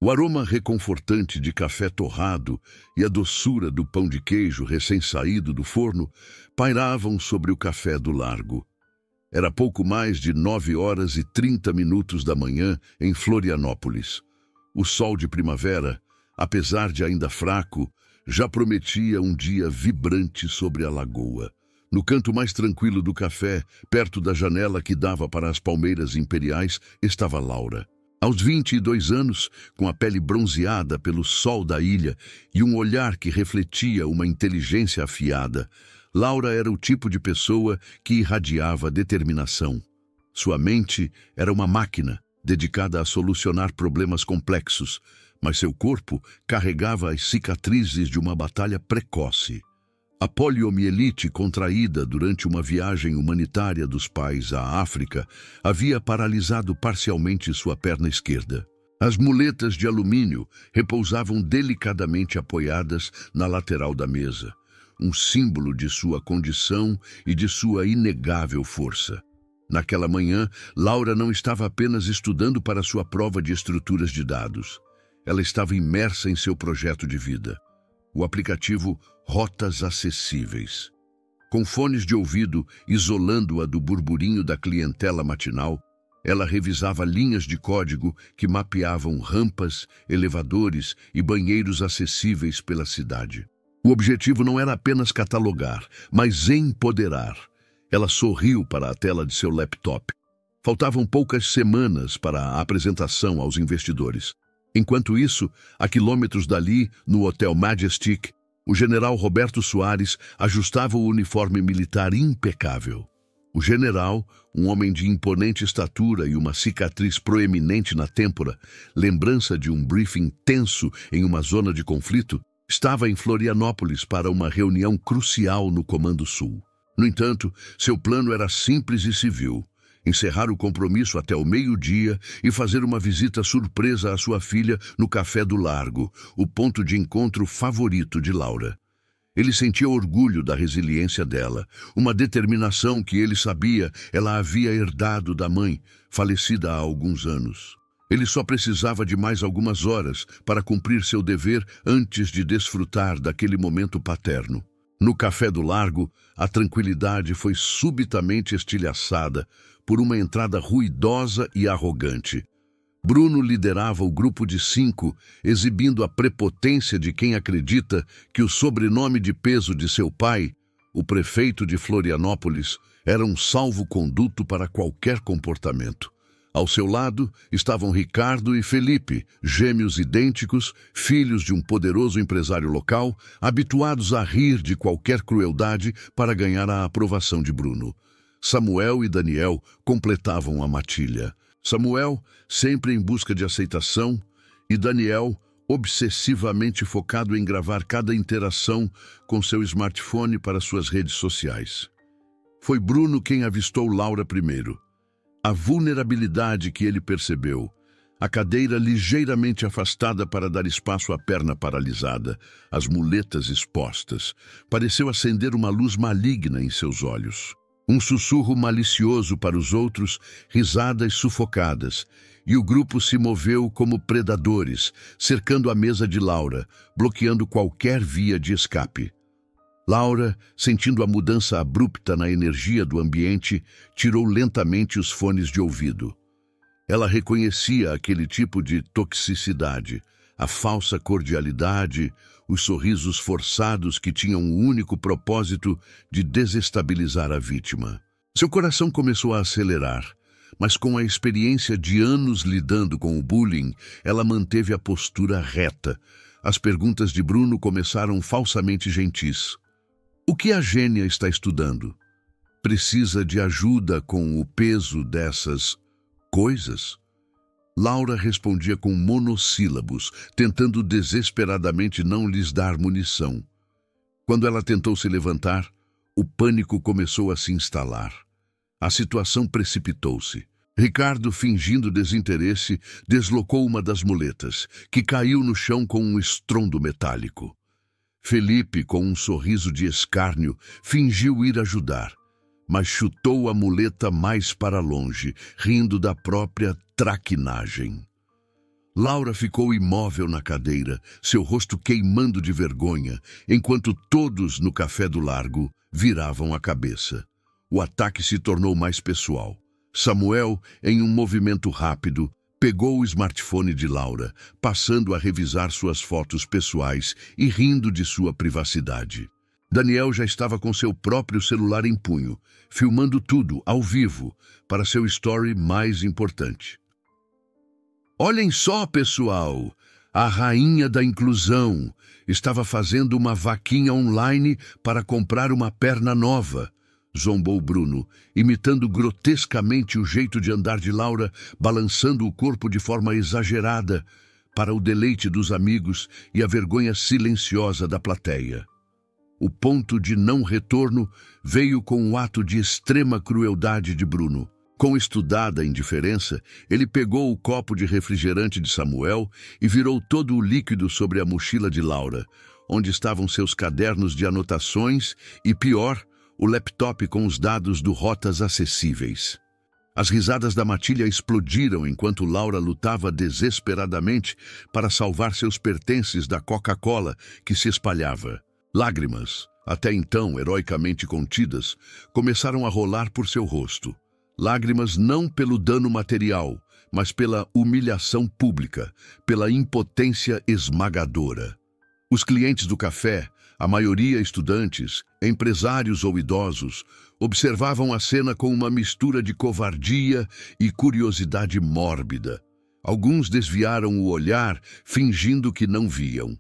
O aroma reconfortante de café torrado e a doçura do pão de queijo recém-saído do forno pairavam sobre o café do largo. Era pouco mais de 9h30 da manhã em Florianópolis. O sol de primavera, apesar de ainda fraco, já prometia um dia vibrante sobre a lagoa. No canto mais tranquilo do café, perto da janela que dava para as palmeiras imperiais, estava Laura. Aos 22 anos, com a pele bronzeada pelo sol da ilha e um olhar que refletia uma inteligência afiada, Laura era o tipo de pessoa que irradiava determinação. Sua mente era uma máquina, dedicada a solucionar problemas complexos, mas seu corpo carregava as cicatrizes de uma batalha precoce. A poliomielite contraída durante uma viagem humanitária dos pais à África havia paralisado parcialmente sua perna esquerda. As muletas de alumínio repousavam delicadamente apoiadas na lateral da mesa, um símbolo de sua condição e de sua inegável força. Naquela manhã, Laura não estava apenas estudando para sua prova de estruturas de dados. Ela estava imersa em seu projeto de vida, o aplicativo Rotas Acessíveis. Com fones de ouvido isolando-a do burburinho da clientela matinal, ela revisava linhas de código que mapeavam rampas, elevadores e banheiros acessíveis pela cidade. O objetivo não era apenas catalogar, mas empoderar. Ela sorriu para a tela de seu laptop. Faltavam poucas semanas para a apresentação aos investidores. Enquanto isso, a quilômetros dali, no Hotel Majestic, o general Roberto Soares ajustava o uniforme militar impecável. O general, um homem de imponente estatura e uma cicatriz proeminente na têmpora, lembrança de um briefing tenso em uma zona de conflito, estava em Florianópolis para uma reunião crucial no Comando Sul. No entanto, seu plano era simples e civil: encerrar o compromisso até o meio-dia e fazer uma visita surpresa à sua filha no Café do Largo, o ponto de encontro favorito de Laura. Ele sentia orgulho da resiliência dela, uma determinação que ele sabia ela havia herdado da mãe, falecida há alguns anos. Ele só precisava de mais algumas horas para cumprir seu dever antes de desfrutar daquele momento paterno. No Café do Largo, a tranquilidade foi subitamente estilhaçada por uma entrada ruidosa e arrogante. Bruno liderava o grupo de 5, exibindo a prepotência de quem acredita que o sobrenome de peso de seu pai, o prefeito de Florianópolis, era um salvo-conduto para qualquer comportamento. Ao seu lado estavam Ricardo e Felipe, gêmeos idênticos, filhos de um poderoso empresário local, habituados a rir de qualquer crueldade para ganhar a aprovação de Bruno. Samuel e Daniel completavam a matilha. Samuel, sempre em busca de aceitação, e Daniel, obsessivamente focado em gravar cada interação com seu smartphone para suas redes sociais. Foi Bruno quem avistou Laura primeiro. A vulnerabilidade que ele percebeu, a cadeira ligeiramente afastada para dar espaço à perna paralisada, as muletas expostas, pareceu acender uma luz maligna em seus olhos. Um sussurro malicioso para os outros, risadas sufocadas, e o grupo se moveu como predadores, cercando a mesa de Laura, bloqueando qualquer via de escape. Laura, sentindo a mudança abrupta na energia do ambiente, tirou lentamente os fones de ouvido. Ela reconhecia aquele tipo de toxicidade, a falsa cordialidade, os sorrisos forçados que tinham o único propósito de desestabilizar a vítima. Seu coração começou a acelerar, mas com a experiência de anos lidando com o bullying, ela manteve a postura reta. As perguntas de Bruno começaram falsamente gentis. O que a gênia está estudando? Precisa de ajuda com o peso dessas coisas? Laura respondia com monossílabos, tentando desesperadamente não lhes dar munição. Quando ela tentou se levantar, o pânico começou a se instalar. A situação precipitou-se. Ricardo, fingindo desinteresse, deslocou uma das muletas, que caiu no chão com um estrondo metálico. Felipe, com um sorriso de escárnio, fingiu ir ajudar, mas chutou a muleta mais para longe, rindo da própria traquinagem. Laura ficou imóvel na cadeira, seu rosto queimando de vergonha, enquanto todos no Café do Largo viravam a cabeça. O ataque se tornou mais pessoal. Samuel, em um movimento rápido, pegou o smartphone de Laura, passando a revisar suas fotos pessoais e rindo de sua privacidade. Daniel já estava com seu próprio celular em punho, filmando tudo, ao vivo, para seu story mais importante. Olhem só, pessoal! A rainha da inclusão estava fazendo uma vaquinha online para comprar uma perna nova, zombou Bruno, imitando grotescamente o jeito de andar de Laura, balançando o corpo de forma exagerada, para o deleite dos amigos e a vergonha silenciosa da plateia. O ponto de não retorno veio com o ato de extrema crueldade de Bruno. Com estudada indiferença, ele pegou o copo de refrigerante de Samuel e virou todo o líquido sobre a mochila de Laura, onde estavam seus cadernos de anotações e, pior, o laptop com os dados do Rotas Acessíveis. As risadas da matilha explodiram enquanto Laura lutava desesperadamente para salvar seus pertences da Coca-Cola que se espalhava. Lágrimas, até então heroicamente contidas, começaram a rolar por seu rosto. Lágrimas não pelo dano material, mas pela humilhação pública, pela impotência esmagadora. Os clientes do café, a maioria estudantes, empresários ou idosos, observavam a cena com uma mistura de covardia e curiosidade mórbida. Alguns desviaram o olhar, fingindo que não viam.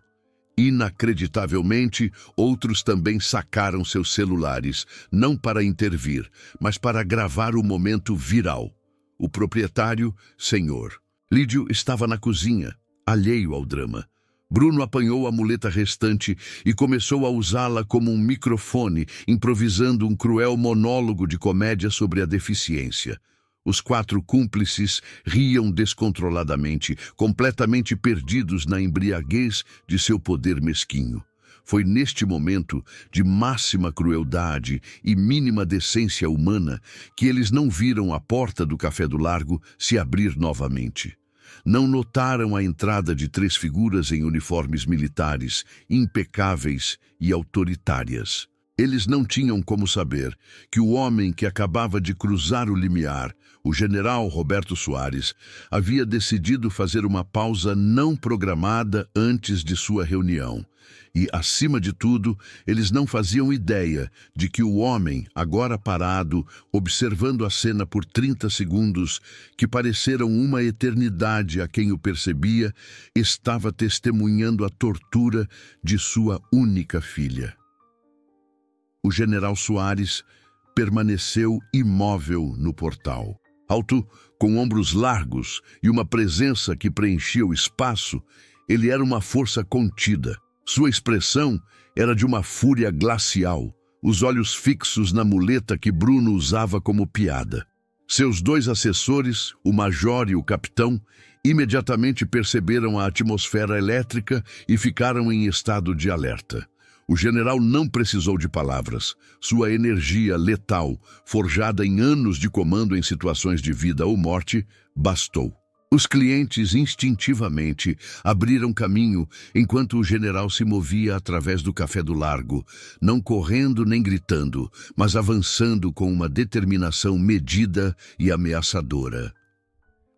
Inacreditavelmente, outros também sacaram seus celulares, não para intervir, mas para gravar o momento viral. O proprietário, senhor Lídio, estava na cozinha, alheio ao drama. Bruno apanhou a muleta restante e começou a usá-la como um microfone, improvisando um cruel monólogo de comédia sobre a deficiência. Os 4 cúmplices riam descontroladamente, completamente perdidos na embriaguez de seu poder mesquinho. Foi neste momento de máxima crueldade e mínima decência humana que eles não viram a porta do Café do Largo se abrir novamente. Não notaram a entrada de 3 figuras em uniformes militares, impecáveis e autoritárias. Eles não tinham como saber que o homem que acabava de cruzar o limiar, o general Roberto Soares, havia decidido fazer uma pausa não programada antes de sua reunião. E, acima de tudo, eles não faziam ideia de que o homem, agora parado, observando a cena por 30 segundos, que pareceram uma eternidade a quem o percebia, estava testemunhando a tortura de sua única filha. O general Soares permaneceu imóvel no portal. Alto, com ombros largos e uma presença que preenchia o espaço, ele era uma força contida. Sua expressão era de uma fúria glacial, os olhos fixos na muleta que Bruno usava como piada. Seus 2 assessores, o major e o capitão, imediatamente perceberam a atmosfera elétrica e ficaram em estado de alerta. O general não precisou de palavras. Sua energia letal, forjada em anos de comando em situações de vida ou morte, bastou. Os clientes instintivamente abriram caminho enquanto o general se movia através do Café do Largo, não correndo nem gritando, mas avançando com uma determinação medida e ameaçadora.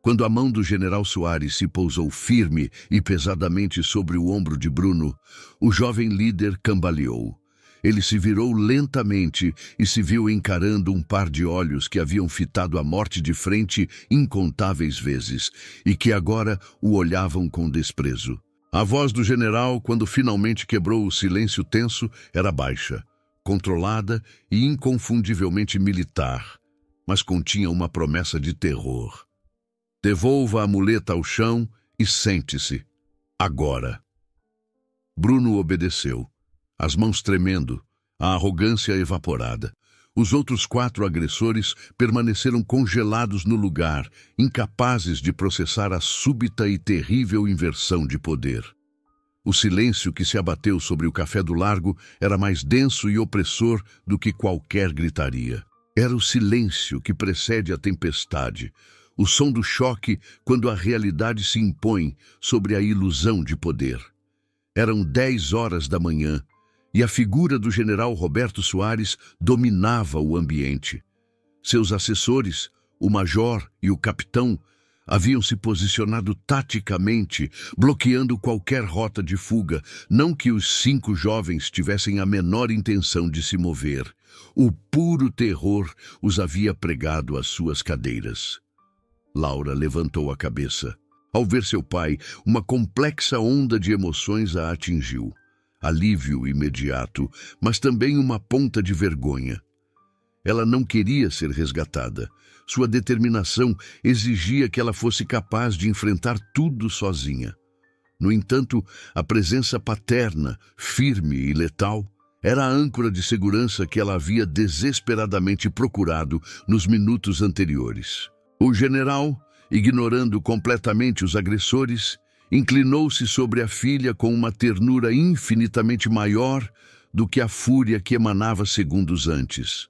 Quando a mão do general Soares se pousou firme e pesadamente sobre o ombro de Bruno, o jovem líder cambaleou. Ele se virou lentamente e se viu encarando um par de olhos que haviam fitado a morte de frente incontáveis vezes e que agora o olhavam com desprezo. A voz do general, quando finalmente quebrou o silêncio tenso, era baixa, controlada e inconfundivelmente militar, mas continha uma promessa de terror. Devolva a muleta ao chão e sente-se. Agora. Bruno obedeceu, as mãos tremendo, a arrogância evaporada. Os outros 4 agressores permaneceram congelados no lugar, incapazes de processar a súbita e terrível inversão de poder. O silêncio que se abateu sobre o Café do Largo era mais denso e opressor do que qualquer gritaria. Era o silêncio que precede a tempestade, o som do choque quando a realidade se impõe sobre a ilusão de poder. Eram 10 horas da manhã e a figura do general Roberto Soares dominava o ambiente. Seus assessores, o major e o capitão, haviam se posicionado taticamente, bloqueando qualquer rota de fuga, não que os 5 jovens tivessem a menor intenção de se mover. O puro terror os havia pregado às suas cadeiras. Laura levantou a cabeça. Ao ver seu pai, uma complexa onda de emoções a atingiu. Alívio imediato, mas também uma ponta de vergonha. Ela não queria ser resgatada. Sua determinação exigia que ela fosse capaz de enfrentar tudo sozinha. No entanto, a presença paterna, firme e letal, era a âncora de segurança que ela havia desesperadamente procurado nos minutos anteriores. O general, ignorando completamente os agressores, inclinou-se sobre a filha com uma ternura infinitamente maior do que a fúria que emanava segundos antes.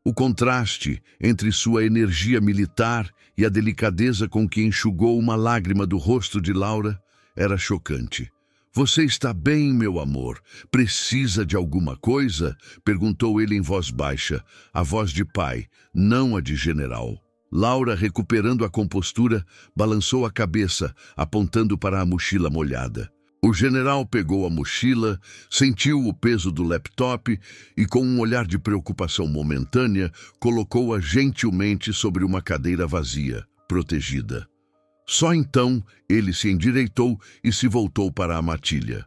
O contraste entre sua energia militar e a delicadeza com que enxugou uma lágrima do rosto de Laura era chocante. "Você está bem, meu amor? Precisa de alguma coisa?" perguntou ele em voz baixa, a voz de pai, não a de general. Laura, recuperando a compostura, balançou a cabeça, apontando para a mochila molhada. O general pegou a mochila, sentiu o peso do laptop e, com um olhar de preocupação momentânea, colocou-a gentilmente sobre uma cadeira vazia, protegida. Só então ele se endireitou e se voltou para a matilha.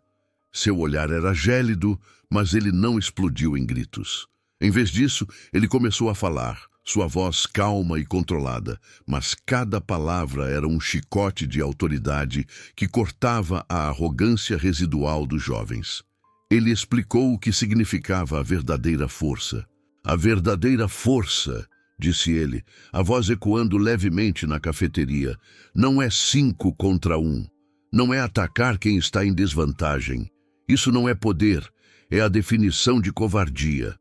Seu olhar era gélido, mas ele não explodiu em gritos. Em vez disso, ele começou a falar, sua voz calma e controlada, mas cada palavra era um chicote de autoridade que cortava a arrogância residual dos jovens. Ele explicou o que significava a verdadeira força. "A verdadeira força", disse ele, a voz ecoando levemente na cafeteria, "não é 5 contra 1. Não é atacar quem está em desvantagem. Isso não é poder, é a definição de covardia.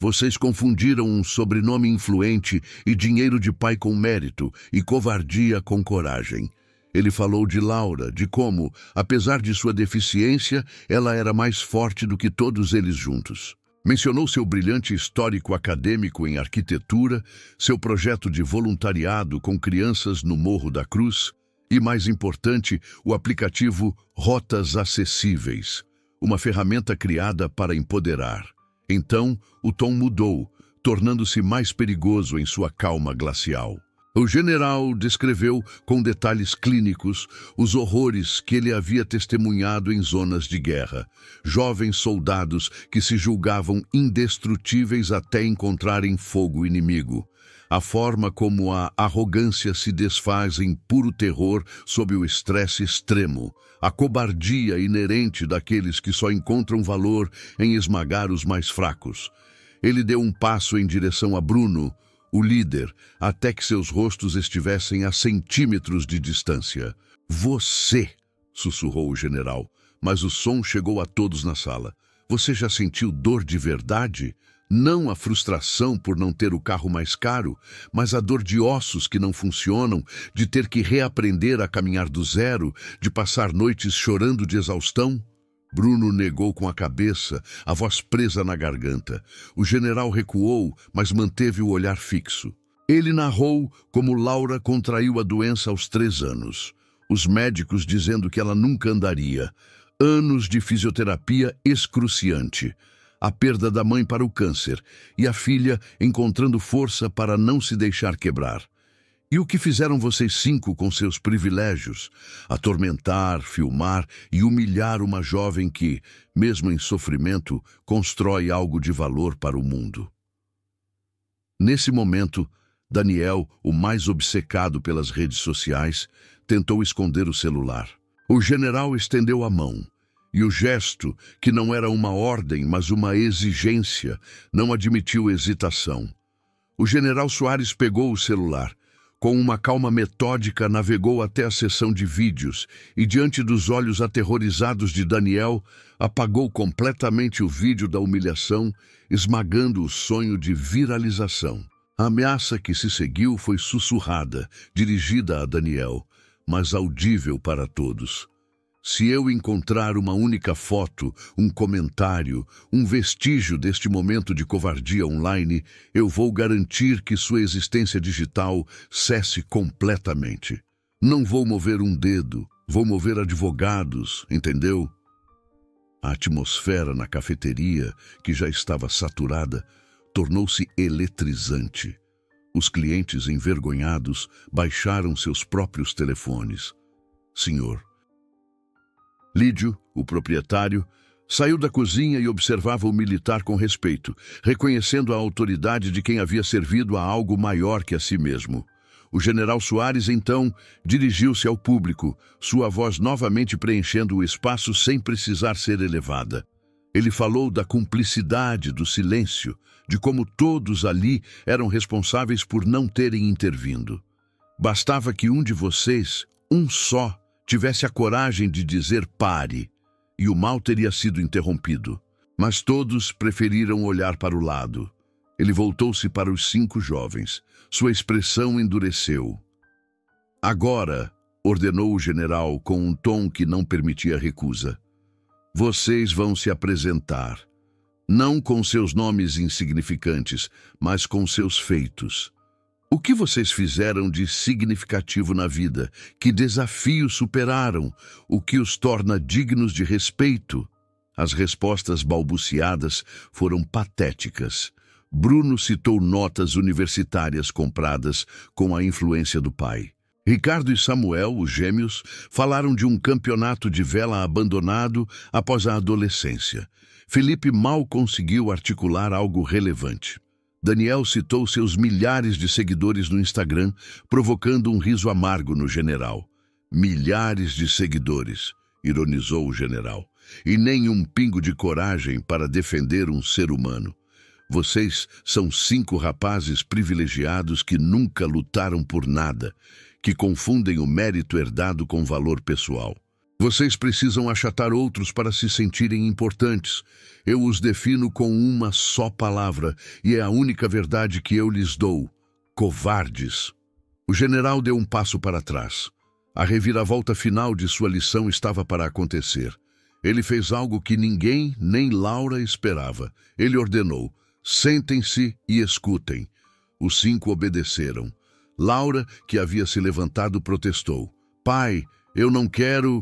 Vocês confundiram um sobrenome influente e dinheiro de pai com mérito e covardia com coragem." Ele falou de Laura, de como, apesar de sua deficiência, ela era mais forte do que todos eles juntos. Mencionou seu brilhante histórico acadêmico em arquitetura, seu projeto de voluntariado com crianças no Morro da Cruz e, mais importante, o aplicativo Rotas Acessíveis, uma ferramenta criada para empoderar. Então, o tom mudou, tornando-se mais perigoso em sua calma glacial. O general descreveu com detalhes clínicos os horrores que ele havia testemunhado em zonas de guerra. Jovens soldados que se julgavam indestrutíveis até encontrarem fogo inimigo. A forma como a arrogância se desfaz em puro terror sob o estresse extremo. A cobardia inerente daqueles que só encontram valor em esmagar os mais fracos. Ele deu um passo em direção a Bruno, o líder, até que seus rostos estivessem a centímetros de distância. "Você", sussurrou o general, mas o som chegou a todos na sala. "Você já sentiu dor de verdade? Não a frustração por não ter o carro mais caro, mas a dor de ossos que não funcionam, de ter que reaprender a caminhar do zero, de passar noites chorando de exaustão?" Bruno negou com a cabeça, a voz presa na garganta. O general recuou, mas manteve o olhar fixo. Ele narrou como Laura contraiu a doença aos 3 anos. Os médicos dizendo que ela nunca andaria. Anos de fisioterapia excruciante. A perda da mãe para o câncer e a filha encontrando força para não se deixar quebrar. E o que fizeram vocês 5 com seus privilégios? Atormentar, filmar e humilhar uma jovem que, mesmo em sofrimento, constrói algo de valor para o mundo. Nesse momento, Daniel, o mais obcecado pelas redes sociais, tentou esconder o celular. O general estendeu a mão, e o gesto, que não era uma ordem, mas uma exigência, não admitiu hesitação. O general Soares pegou o celular. Com uma calma metódica, navegou até a seção de vídeos e, diante dos olhos aterrorizados de Daniel, apagou completamente o vídeo da humilhação, esmagando o sonho de viralização. A ameaça que se seguiu foi sussurrada, dirigida a Daniel, mas audível para todos. Se eu encontrar uma única foto, um comentário, um vestígio deste momento de covardia online, eu vou garantir que sua existência digital cesse completamente. Não vou mover um dedo, vou mover advogados, entendeu? A atmosfera na cafeteria, que já estava saturada, tornou-se eletrizante. Os clientes, envergonhados, baixaram seus próprios telefones. Senhor. Lídio, o proprietário, saiu da cozinha e observava o militar com respeito, reconhecendo a autoridade de quem havia servido a algo maior que a si mesmo. O general Soares, então, dirigiu-se ao público, sua voz novamente preenchendo o espaço sem precisar ser elevada. Ele falou da cumplicidade do silêncio, de como todos ali eram responsáveis por não terem intervindo. Bastava que um de vocês, um só, tivesse a coragem de dizer pare, e o mal teria sido interrompido. Mas todos preferiram olhar para o lado. Ele voltou-se para os 5 jovens. Sua expressão endureceu. Agora, ordenou o general com um tom que não permitia recusa. Vocês vão se apresentar, não com seus nomes insignificantes, mas com seus feitos. O que vocês fizeram de significativo na vida? Que desafios superaram? O que os torna dignos de respeito? As respostas balbuciadas foram patéticas. Bruno citou notas universitárias compradas com a influência do pai. Ricardo e Samuel, os gêmeos, falaram de um campeonato de vela abandonado após a adolescência. Felipe mal conseguiu articular algo relevante. Daniel citou seus milhares de seguidores no Instagram, provocando um riso amargo no general. Milhares de seguidores, ironizou o general, e nem um pingo de coragem para defender um ser humano. Vocês são 5 rapazes privilegiados que nunca lutaram por nada, que confundem o mérito herdado com valor pessoal. Vocês precisam achatar outros para se sentirem importantes. Eu os defino com uma só palavra, e é a única verdade que eu lhes dou: covardes. O general deu um passo para trás. A reviravolta final de sua lição estava para acontecer. Ele fez algo que ninguém, nem Laura, esperava. Ele ordenou: sentem-se e escutem. Os 5 obedeceram. Laura, que havia se levantado, protestou. Pai, eu não quero...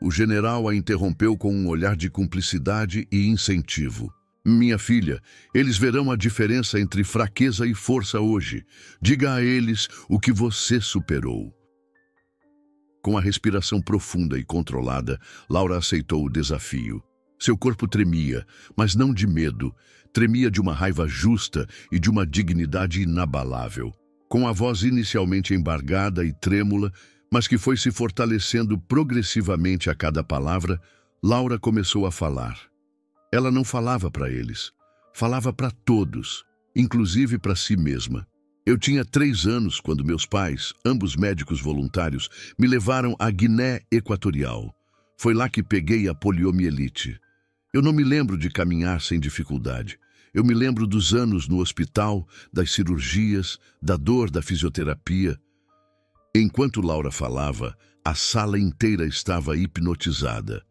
O general a interrompeu com um olhar de cumplicidade e incentivo. Minha filha, eles verão a diferença entre fraqueza e força hoje. Diga a eles o que você superou. Com a respiração profunda e controlada, Laura aceitou o desafio. Seu corpo tremia, mas não de medo. Tremia de uma raiva justa e de uma dignidade inabalável. Com a voz inicialmente embargada e trêmula, mas que foi se fortalecendo progressivamente a cada palavra, Laura começou a falar. Ela não falava para eles, falava para todos, inclusive para si mesma. Eu tinha 3 anos quando meus pais, ambos médicos voluntários, me levaram à Guiné Equatorial. Foi lá que peguei a poliomielite. Eu não me lembro de caminhar sem dificuldade. Eu me lembro dos anos no hospital, das cirurgias, da dor da fisioterapia. Enquanto Laura falava, a sala inteira estava hipnotizada.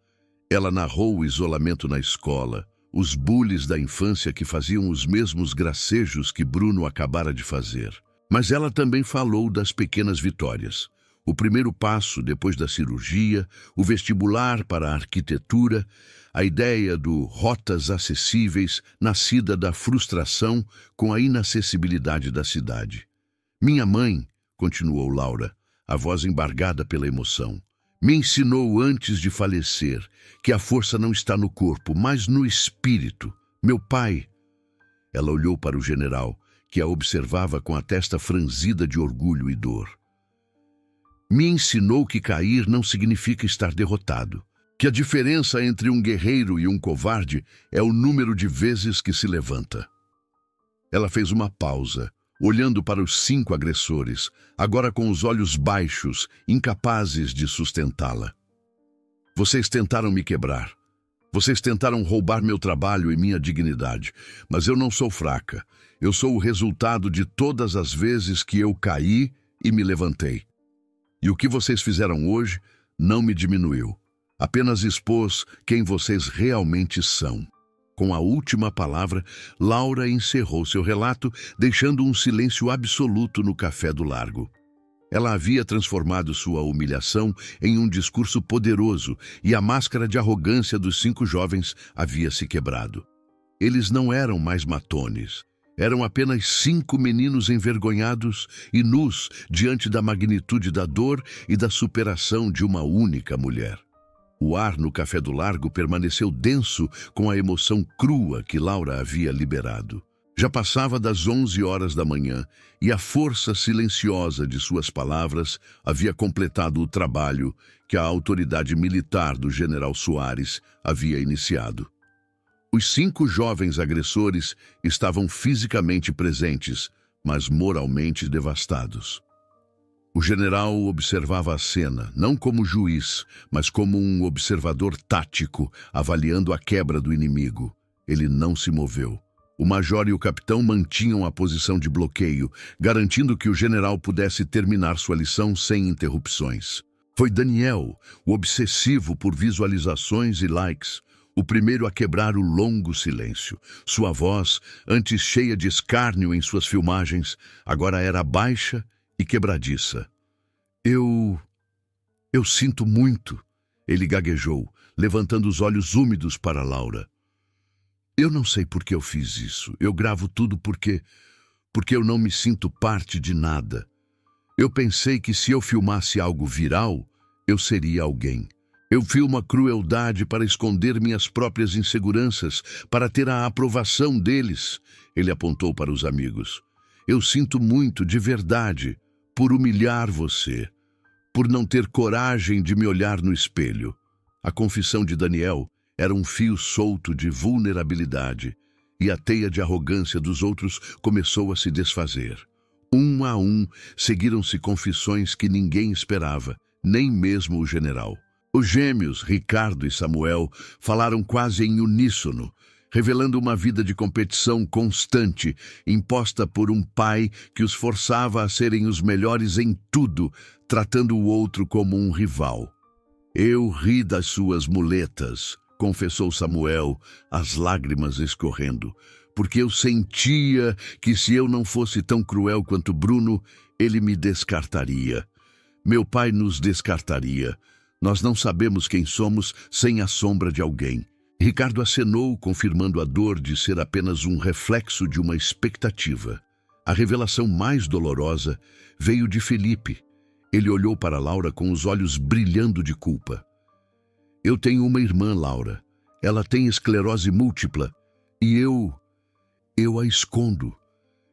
Ela narrou o isolamento na escola, os bullies da infância que faziam os mesmos gracejos que Bruno acabara de fazer. Mas ela também falou das pequenas vitórias. O primeiro passo depois da cirurgia, o vestibular para a arquitetura, a ideia do Rotas Acessíveis, nascida da frustração com a inacessibilidade da cidade. Minha mãe, continuou Laura, a voz embargada pela emoção, me ensinou antes de falecer que a força não está no corpo, mas no espírito. Meu pai... Ela olhou para o general, que a observava com a testa franzida de orgulho e dor. Me ensinou que cair não significa estar derrotado, que a diferença entre um guerreiro e um covarde é o número de vezes que se levanta. Ela fez uma pausa, olhando para os 5 agressores, agora com os olhos baixos, incapazes de sustentá-la. Vocês tentaram me quebrar. Vocês tentaram roubar meu trabalho e minha dignidade, mas eu não sou fraca. Eu sou o resultado de todas as vezes que eu caí e me levantei. E o que vocês fizeram hoje não me diminuiu. Apenas expôs quem vocês realmente são. Com a última palavra, Laura encerrou seu relato, deixando um silêncio absoluto no café do Largo. Ela havia transformado sua humilhação em um discurso poderoso e a máscara de arrogância dos 5 jovens havia se quebrado. Eles não eram mais matones. Eram apenas 5 meninos envergonhados e nus diante da magnitude da dor e da superação de uma única mulher. O ar no café do Largo permaneceu denso com a emoção crua que Laura havia liberado. Já passava das 11 horas da manhã e a força silenciosa de suas palavras havia completado o trabalho que a autoridade militar do general Soares havia iniciado. Os 5 jovens agressores estavam fisicamente presentes, mas moralmente devastados. O general observava a cena, não como juiz, mas como um observador tático, avaliando a quebra do inimigo. Ele não se moveu. O major e o capitão mantinham a posição de bloqueio, garantindo que o general pudesse terminar sua lição sem interrupções. Foi Daniel, o obsessivo por visualizações e likes, o primeiro a quebrar o longo silêncio. Sua voz, antes cheia de escárnio em suas filmagens, agora era baixa e quebradiça. Eu sinto muito, ele gaguejou, levantando os olhos úmidos para Laura. Eu não sei por que eu fiz isso. Eu gravo tudo porque eu não me sinto parte de nada. Eu pensei que se eu filmasse algo viral, eu seria alguém. Eu filmo a crueldade para esconder minhas próprias inseguranças, para ter a aprovação deles. Ele apontou para os amigos. Eu sinto muito, de verdade, por humilhar você, por não ter coragem de me olhar no espelho. A confissão de Daniel era um fio solto de vulnerabilidade, e a teia de arrogância dos outros começou a se desfazer. Um a um, seguiram-se confissões que ninguém esperava, nem mesmo o general. Os gêmeos, Ricardo e Samuel, falaram quase em uníssono, revelando uma vida de competição constante, imposta por um pai que os forçava a serem os melhores em tudo, tratando o outro como um rival. Eu ri das suas muletas, confessou Samuel, as lágrimas escorrendo, porque eu sentia que se eu não fosse tão cruel quanto Bruno, ele me descartaria. Meu pai nos descartaria. Nós não sabemos quem somos sem a sombra de alguém. Ricardo acenou, confirmando a dor de ser apenas um reflexo de uma expectativa. A revelação mais dolorosa veio de Felipe. Ele olhou para Laura com os olhos brilhando de culpa. Eu tenho uma irmã, Laura. Ela tem esclerose múltipla e eu a escondo.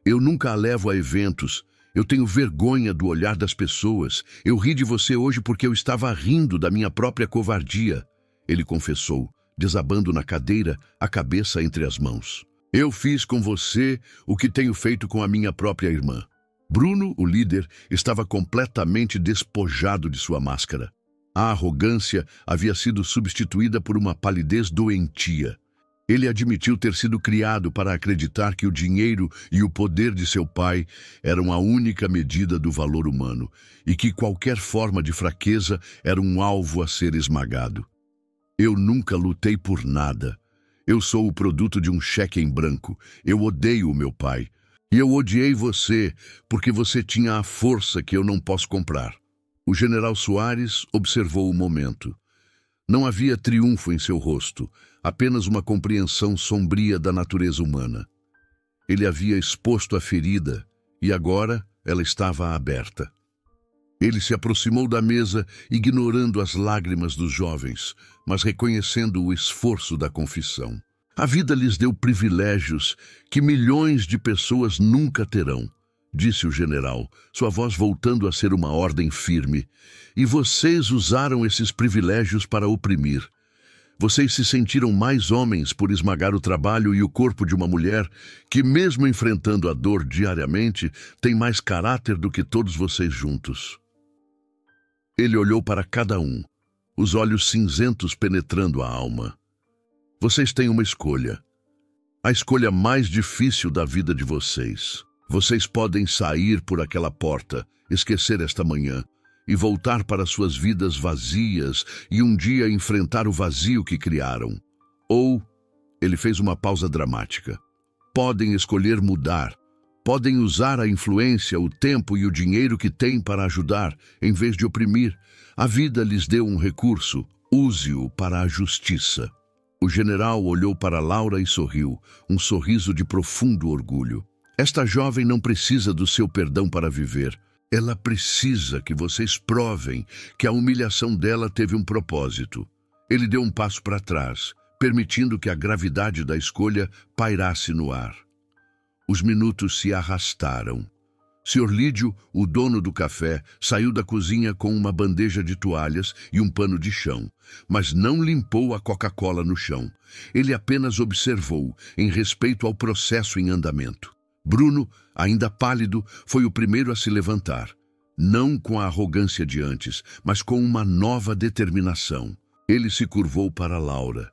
Eu nunca a levo a eventos. Eu tenho vergonha do olhar das pessoas. Eu ri de você hoje porque eu estava rindo da minha própria covardia, ele confessou, desabando na cadeira, a cabeça entre as mãos. Eu fiz com você o que tenho feito com a minha própria irmã. Bruno, o líder, estava completamente despojado de sua máscara. A arrogância havia sido substituída por uma palidez doentia. Ele admitiu ter sido criado para acreditar que o dinheiro e o poder de seu pai eram a única medida do valor humano e que qualquer forma de fraqueza era um alvo a ser esmagado. Eu nunca lutei por nada. Eu sou o produto de um cheque em branco. Eu odeio o meu pai. E eu odiei você porque você tinha a força que eu não posso comprar. O general Soares observou o momento. Não havia triunfo em seu rosto, apenas uma compreensão sombria da natureza humana. Ele havia exposto a ferida e agora ela estava aberta. Ele se aproximou da mesa, ignorando as lágrimas dos jovens, mas reconhecendo o esforço da confissão. A vida lhes deu privilégios que milhões de pessoas nunca terão, disse o general, sua voz voltando a ser uma ordem firme. E vocês usaram esses privilégios para oprimir. Vocês se sentiram mais homens por esmagar o trabalho e o corpo de uma mulher que, mesmo enfrentando a dor diariamente, tem mais caráter do que todos vocês juntos. Ele olhou para cada um, os olhos cinzentos penetrando a alma. Vocês têm uma escolha. A escolha mais difícil da vida de vocês. Vocês podem sair por aquela porta, esquecer esta manhã e voltar para suas vidas vazias e um dia enfrentar o vazio que criaram. Ou, ele fez uma pausa dramática. Podem escolher mudar. Podem usar a influência, o tempo e o dinheiro que têm para ajudar, em vez de oprimir. A vida lhes deu um recurso. Use-o para a justiça. O general olhou para Laura e sorriu, um sorriso de profundo orgulho. Esta jovem não precisa do seu perdão para viver. Ela precisa que vocês provem que a humilhação dela teve um propósito. Ele deu um passo para trás, permitindo que a gravidade da escolha pairasse no ar. Os minutos se arrastaram. Sr. Lídio, o dono do café, saiu da cozinha com uma bandeja de toalhas e um pano de chão, mas não limpou a Coca-Cola no chão. Ele apenas observou, em respeito ao processo em andamento. Bruno, ainda pálido, foi o primeiro a se levantar. Não com a arrogância de antes, mas com uma nova determinação. Ele se curvou para Laura.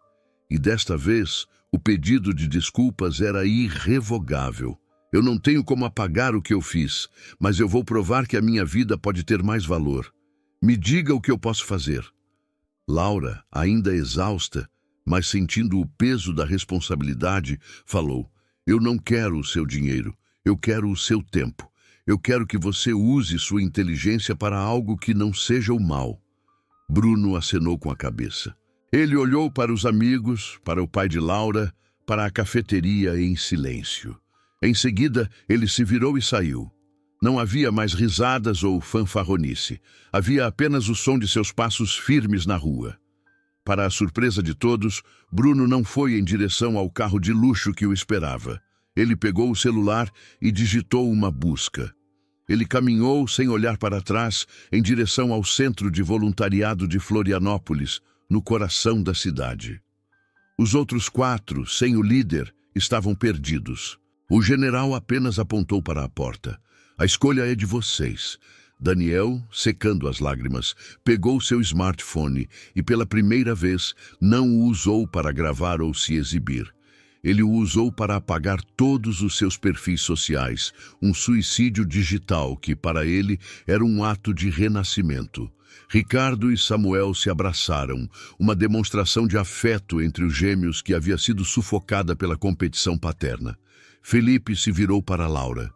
E desta vez, o pedido de desculpas era irrevogável. Eu não tenho como apagar o que eu fiz, mas eu vou provar que a minha vida pode ter mais valor. Me diga o que eu posso fazer. Laura, ainda exausta, mas sentindo o peso da responsabilidade, falou: Eu não quero o seu dinheiro, eu quero o seu tempo. Eu quero que você use sua inteligência para algo que não seja o mal. Bruno acenou com a cabeça. Ele olhou para os amigos, para o pai de Laura, para a cafeteria em silêncio. Em seguida, ele se virou e saiu. Não havia mais risadas ou fanfarronice. Havia apenas o som de seus passos firmes na rua. Para a surpresa de todos, Bruno não foi em direção ao carro de luxo que o esperava. Ele pegou o celular e digitou uma busca. Ele caminhou, sem olhar para trás, em direção ao centro de voluntariado de Florianópolis, no coração da cidade. Os outros 4, sem o líder, estavam perdidos. O general apenas apontou para a porta. A escolha é de vocês. Daniel, secando as lágrimas, pegou seu smartphone e, pela primeira vez, não o usou para gravar ou se exibir. Ele o usou para apagar todos os seus perfis sociais, um suicídio digital que, para ele, era um ato de renascimento. Ricardo e Samuel se abraçaram, uma demonstração de afeto entre os gêmeos que havia sido sufocada pela competição paterna. Felipe se virou para Laura.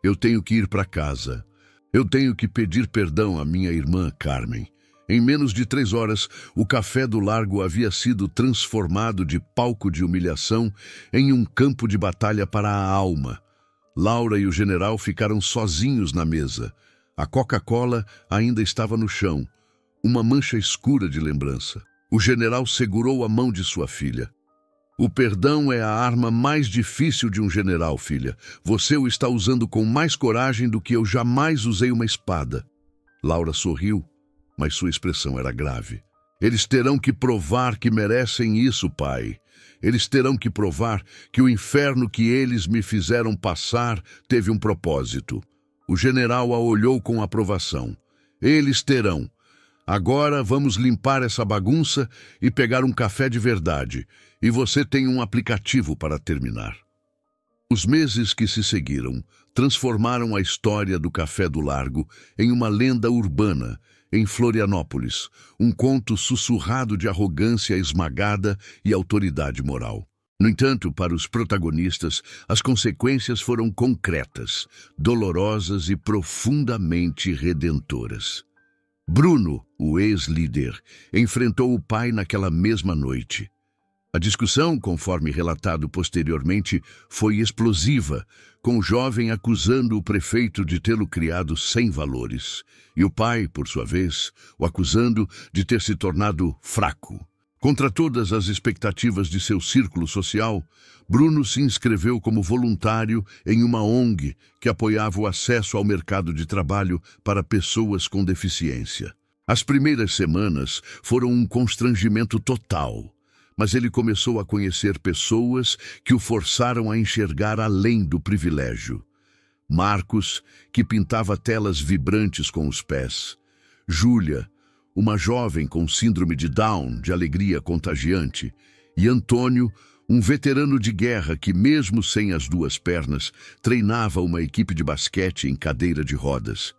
Eu tenho que ir para casa. Eu tenho que pedir perdão à minha irmã Carmen. Em menos de 3 horas, o café do Largo havia sido transformado de palco de humilhação em um campo de batalha para a alma. Laura e o general ficaram sozinhos na mesa. A Coca-Cola ainda estava no chão, uma mancha escura de lembrança. O general segurou a mão de sua filha. O perdão é a arma mais difícil de um general, filha. Você o está usando com mais coragem do que eu jamais usei uma espada. Laura sorriu, mas sua expressão era grave. Eles terão que provar que merecem isso, pai. Eles terão que provar que o inferno que eles me fizeram passar teve um propósito. O general a olhou com aprovação. Eles terão. Agora vamos limpar essa bagunça e pegar um café de verdade. E você tem um aplicativo para terminar. Os meses que se seguiram transformaram a história do Café do Largo em uma lenda urbana, em Florianópolis, um conto sussurrado de arrogância esmagada e autoridade moral. No entanto, para os protagonistas, as consequências foram concretas, dolorosas e profundamente redentoras. Bruno, o ex-líder, enfrentou o pai naquela mesma noite. A discussão, conforme relatado posteriormente, foi explosiva, com o jovem acusando o prefeito de tê-lo criado sem valores, e o pai, por sua vez, o acusando de ter se tornado fraco. Contra todas as expectativas de seu círculo social, Bruno se inscreveu como voluntário em uma ONG que apoiava o acesso ao mercado de trabalho para pessoas com deficiência. As primeiras semanas foram um constrangimento total, mas ele começou a conhecer pessoas que o forçaram a enxergar além do privilégio. Marcos, que pintava telas vibrantes com os pés. Júlia, uma jovem com síndrome de Down, de alegria contagiante. e Antônio, um veterano de guerra que, mesmo sem as duas pernas, treinava uma equipe de basquete em cadeira de rodas.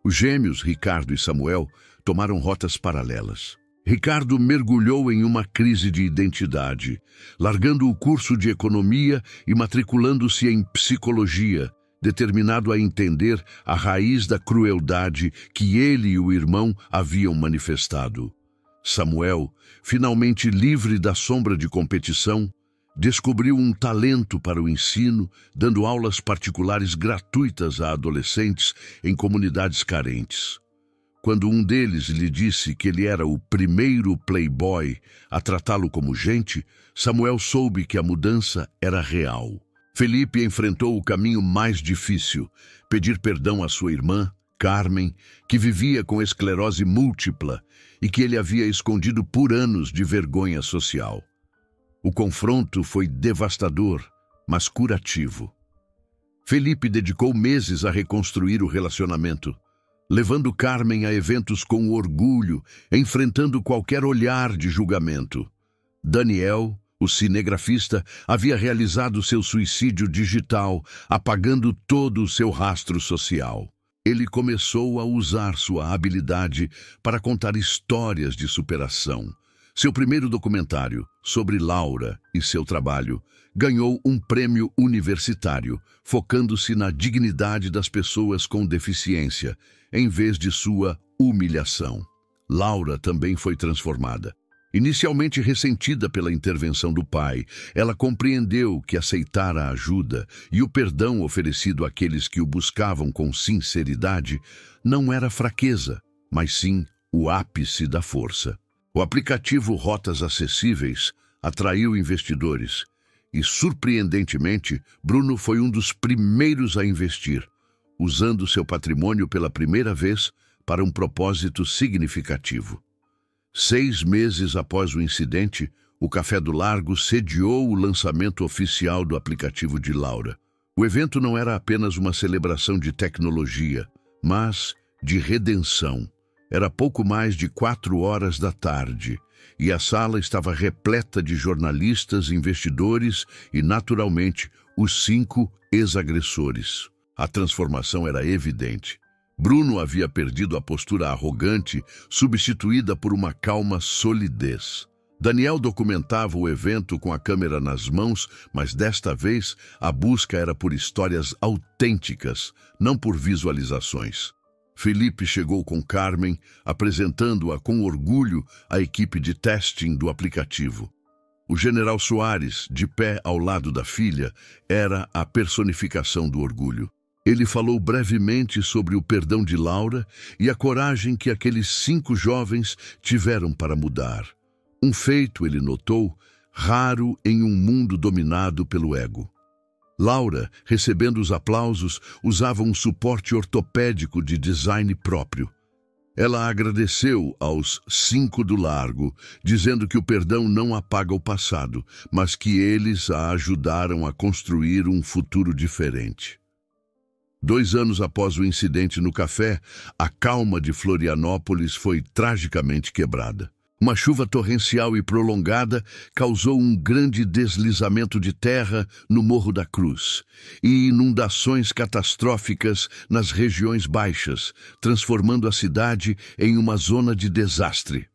Os gêmeos, Ricardo e Samuel, tomaram rotas paralelas. Ricardo mergulhou em uma crise de identidade, largando o curso de economia e matriculando-se em psicologia, determinado a entender a raiz da crueldade que ele e o irmão haviam manifestado. Samuel, finalmente livre da sombra de competição, descobriu um talento para o ensino, dando aulas particulares gratuitas a adolescentes em comunidades carentes. Quando um deles lhe disse que ele era o primeiro playboy a tratá-lo como gente, Samuel soube que a mudança era real. Felipe enfrentou o caminho mais difícil, pedir perdão à sua irmã, Carmen, que vivia com esclerose múltipla e que ele havia escondido por anos de vergonha social. O confronto foi devastador, mas curativo. Felipe dedicou meses a reconstruir o relacionamento, levando Carmen a eventos com orgulho, enfrentando qualquer olhar de julgamento. Daniel, o cinegrafista, havia realizado seu suicídio digital, apagando todo o seu rastro social. Ele começou a usar sua habilidade para contar histórias de superação. Seu primeiro documentário, sobre Laura e seu trabalho, ganhou um prêmio universitário, focando-se na dignidade das pessoas com deficiência, em vez de sua humilhação. Laura também foi transformada. Inicialmente ressentida pela intervenção do pai, ela compreendeu que aceitar a ajuda e o perdão oferecido àqueles que o buscavam com sinceridade não era fraqueza, mas sim o ápice da força. O aplicativo Rotas Acessíveis atraiu investidores e, surpreendentemente, Bruno foi um dos primeiros a investir, usando seu patrimônio pela primeira vez para um propósito significativo. 6 meses após o incidente, o Café do Largo sediou o lançamento oficial do aplicativo de Laura. O evento não era apenas uma celebração de tecnologia, mas de redenção. Era pouco mais de 4 horas da tarde, e a sala estava repleta de jornalistas, investidores e, naturalmente, os 5 ex-agressores. A transformação era evidente. Bruno havia perdido a postura arrogante, substituída por uma calma solidez. Daniel documentava o evento com a câmera nas mãos, mas desta vez a busca era por histórias autênticas, não por visualizações. Felipe chegou com Carmen, apresentando-a com orgulho à equipe de testing do aplicativo. O general Soares, de pé ao lado da filha, era a personificação do orgulho. Ele falou brevemente sobre o perdão de Laura e a coragem que aqueles 5 jovens tiveram para mudar. Um feito, ele notou, raro em um mundo dominado pelo ego. Laura, recebendo os aplausos, usava um suporte ortopédico de design próprio. Ela agradeceu aos 5 do Largo, dizendo que o perdão não apaga o passado, mas que eles a ajudaram a construir um futuro diferente. 2 anos após o incidente no café, a calma de Florianópolis foi tragicamente quebrada. Uma chuva torrencial e prolongada causou um grande deslizamento de terra no Morro da Cruz e inundações catastróficas nas regiões baixas, transformando a cidade em uma zona de desastre.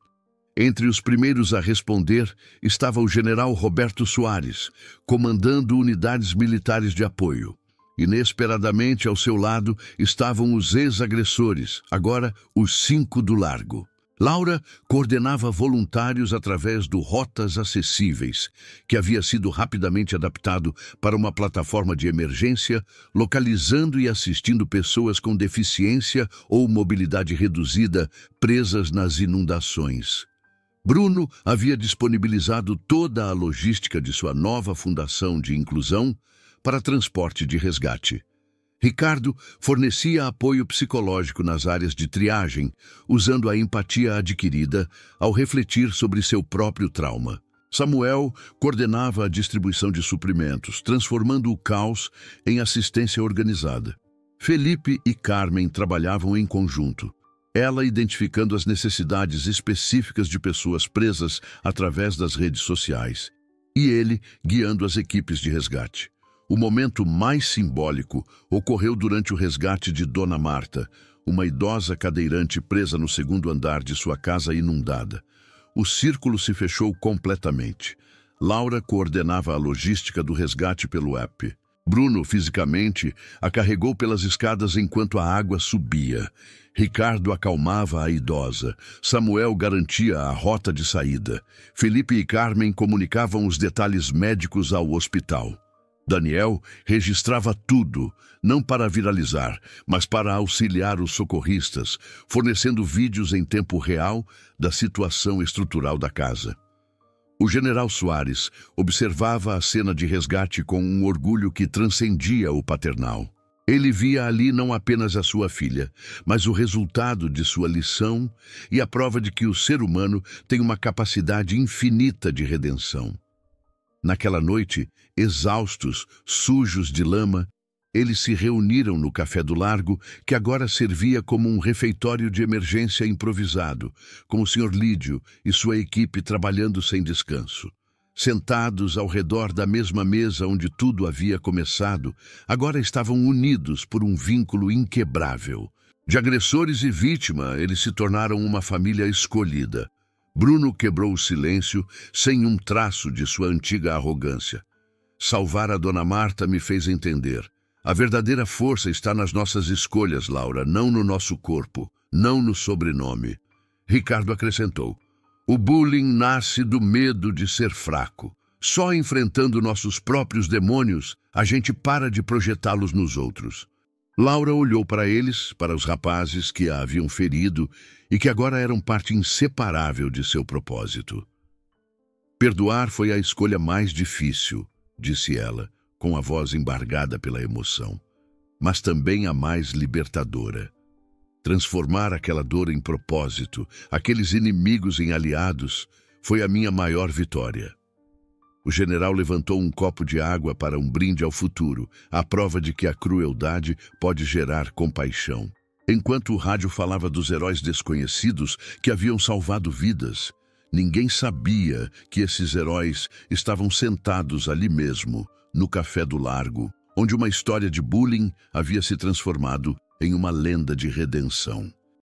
Entre os primeiros a responder estava o general Roberto Soares, comandando unidades militares de apoio. Inesperadamente, ao seu lado, estavam os ex-agressores, agora os 5 do Largo. Laura coordenava voluntários através do Rotas Acessíveis, que havia sido rapidamente adaptado para uma plataforma de emergência, localizando e assistindo pessoas com deficiência ou mobilidade reduzida presas nas inundações. Bruno havia disponibilizado toda a logística de sua nova fundação de inclusão para transporte de resgate. Ricardo fornecia apoio psicológico nas áreas de triagem, usando a empatia adquirida ao refletir sobre seu próprio trauma. Samuel coordenava a distribuição de suprimentos, transformando o caos em assistência organizada. Felipe e Carmen trabalhavam em conjunto, ela identificando as necessidades específicas de pessoas presas através das redes sociais, e ele guiando as equipes de resgate. O momento mais simbólico ocorreu durante o resgate de Dona Marta, uma idosa cadeirante presa no segundo andar de sua casa inundada. O círculo se fechou completamente. Laura coordenava a logística do resgate pelo app. Bruno, fisicamente, a carregou pelas escadas enquanto a água subia. Ricardo acalmava a idosa. Samuel garantia a rota de saída. Felipe e Carmen comunicavam os detalhes médicos ao hospital. Daniel registrava tudo, não para viralizar, mas para auxiliar os socorristas, fornecendo vídeos em tempo real da situação estrutural da casa. O general Soares observava a cena de resgate com um orgulho que transcendia o paternal. Ele via ali não apenas a sua filha, mas o resultado de sua lição e a prova de que o ser humano tem uma capacidade infinita de redenção. Naquela noite, exaustos, sujos de lama, eles se reuniram no Café do Largo, que agora servia como um refeitório de emergência improvisado, com o Sr. Lídio e sua equipe trabalhando sem descanso. Sentados ao redor da mesma mesa onde tudo havia começado, agora estavam unidos por um vínculo inquebrável. De agressores e vítima, eles se tornaram uma família escolhida. Bruno quebrou o silêncio, sem um traço de sua antiga arrogância. Salvar a Dona Marta me fez entender. A verdadeira força está nas nossas escolhas, Laura, não no nosso corpo, não no sobrenome. Ricardo acrescentou. O bullying nasce do medo de ser fraco. Só enfrentando nossos próprios demônios, a gente para de projetá-los nos outros. Laura olhou para eles, para os rapazes que a haviam ferido e que agora eram parte inseparável de seu propósito. Perdoar foi a escolha mais difícil, disse ela, com a voz embargada pela emoção, mas também a mais libertadora. Transformar aquela dor em propósito, aqueles inimigos em aliados, foi a minha maior vitória. O general levantou um copo de água para um brinde ao futuro, a prova de que a crueldade pode gerar compaixão. Enquanto o rádio falava dos heróis desconhecidos que haviam salvado vidas, ninguém sabia que esses heróis estavam sentados ali mesmo, no Café do Largo, onde uma história de bullying havia se transformado em uma lenda de redenção.